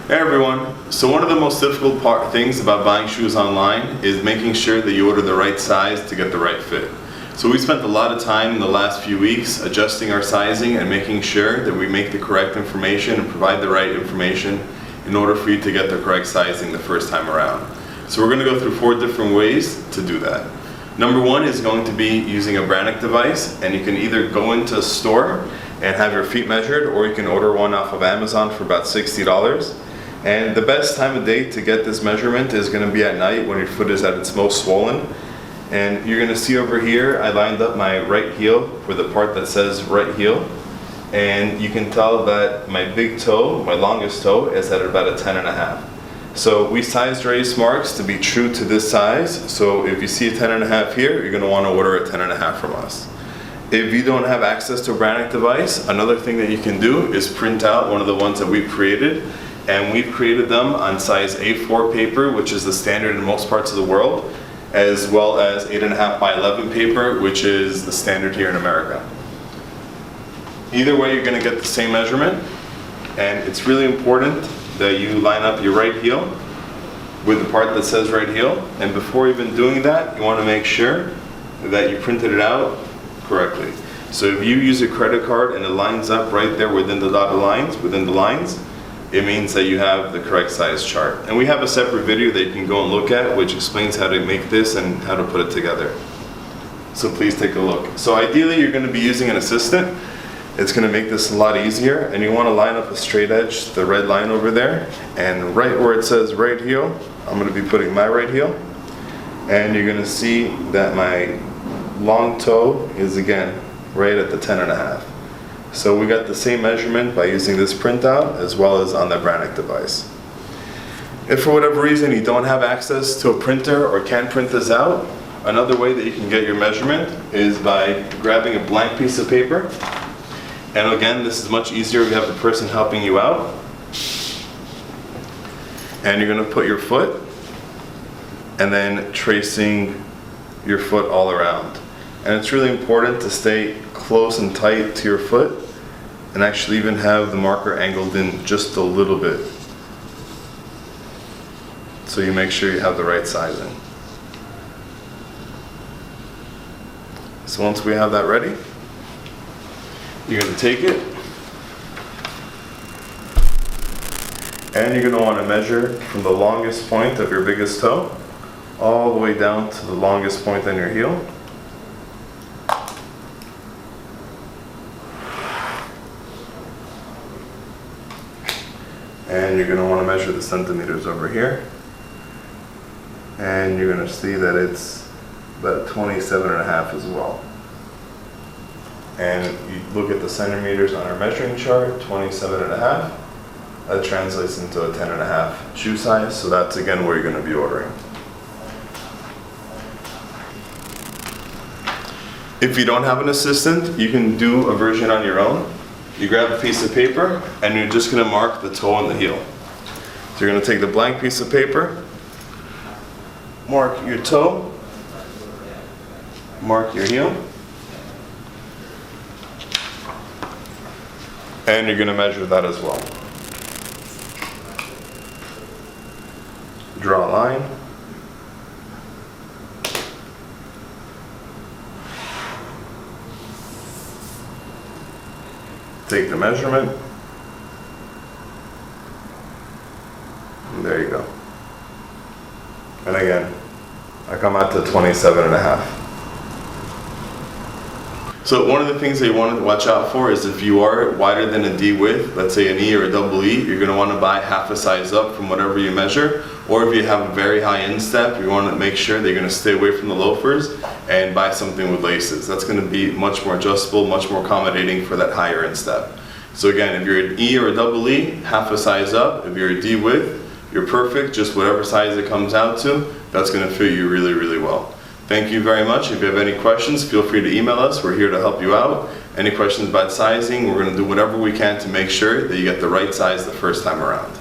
Hey everyone, so one of the most difficult things about buying shoes online is making sure that you order the right size to get the right fit. So we spent a lot of time in the last few weeks adjusting our sizing and making sure that we make the correct information and provide the right information in order for you to get the correct sizing the first time around. So we're going to go through 4 different ways to do that. Number 1 is going to be using a Brannock device, and you can either go into a store and have your feet measured, or you can order one off of Amazon for about $60. And the best time of day to get this measurement is going to be at night when your foot is at its most swollen. And you're going to see over here, I lined up my right heel for the part that says right heel. And you can tell that my big toe, my longest toe, is at about a 10.5. So we sized our Ace Marks to be true to this size. So if you see a 10.5 here, you're going to want to order a 10.5 from us. If you don't have access to a Brannock device, another thing that you can do is print out one of the ones that we've created. And we've created them on size A4 paper, which is the standard in most parts of the world, as well as 8.5 by 11 paper, which is the standard here in America. Either way, you're going to get the same measurement, and it's really important that you line up your right heel with the part that says right heel. And before even doing that, you want to make sure that you printed it out correctly. So if you use a credit card and it lines up right there within the dotted lines, it means that you have the correct size chart. And we have a separate video that you can go and look at, which explains how to make this and how to put it together. So please take a look. So ideally, you're going to be using an assistant. It's going to make this a lot easier. And you want to line up a straight edge, the red line over there. And right where it says right heel, I'm going to be putting my right heel. And you're going to see that my long toe is again right at the 10.5. So we got the same measurement by using this printout as well as on the Brannock device. If for whatever reason you don't have access to a printer or can't print this out, another way that you can get your measurement is by grabbing a blank piece of paper. And again, this is much easier if you have the person helping you out. And you're going to put your foot and then tracing your foot all around. And it's really important to stay close and tight to your foot and actually even have the marker angled in just a little bit, so you make sure you have the right sizing. So once we have that ready, you're going to take it and you're going to want to measure from the longest point of your biggest toe all the way down to the longest point on your heel. And you're going to want to measure the centimeters over here. And you're going to see that it's about 27.5 as well. And you look at the centimeters on our measuring chart, 27.5. That translates into a 10.5 shoe size. So that's again where you're going to be ordering. If you don't have an assistant, you can do a version on your own. You grab a piece of paper and you're just going to mark the toe and the heel. So you're going to take the blank piece of paper, mark your toe, mark your heel, and you're going to measure that as well. Draw a line. Take the measurement, and there you go. And again, I come out to 27.5. So one of the things that you want to watch out for is if you are wider than a D width, let's say an E or a double E, you're going to want to buy half a size up from whatever you measure. Or if you have a very high instep, you want to make sure that you're going to stay away from the loafers and buy something with laces. That's going to be much more adjustable, much more accommodating for that higher instep. So again, if you're an E or a double E, half a size up. If you're a D width, you're perfect. Just whatever size it comes out to, that's going to fit you really, really well. Thank you very much. If you have any questions, feel free to email us. We're here to help you out. Any questions about sizing, we're going to do whatever we can to make sure that you get the right size the first time around.